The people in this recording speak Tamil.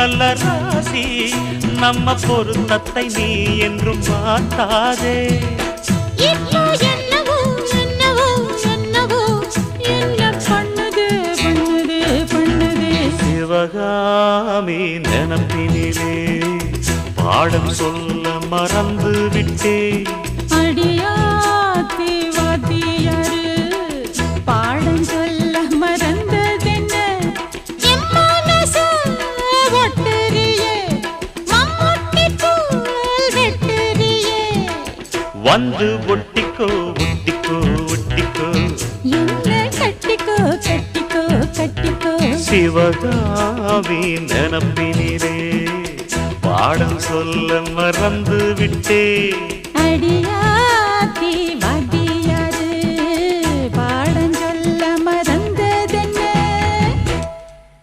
நல்ல ராசி நம்ம பொருத்தத்தை நீ என்றும் மாட்டாதே. இப்போ என்னவோ என்னவோ என்னவோ என்ன பண்ணுது பண்ணுது பண்ணுது. சிவகாமி நினப்பினிலே பாடம் சொல்ல மறந்து விட்டே. அடியாத்தி வாத்தியாரு பாடம் சொல்ல மறந்ததென்ன. என் மனசு ஒட்டுறியே மம்முட்டி போல் வெட்டுறியே. வந்து ஒட்டிக்கோ ஒட்டிக்கோ ஒட்டிக்கோ என்ன கட்டிக்கோ கட்டிக்கோ கட்டிக்கோ. சிவகாமி நினப்பினிலே பாடம் சொல்ல மறந்து விட்டே. அடியா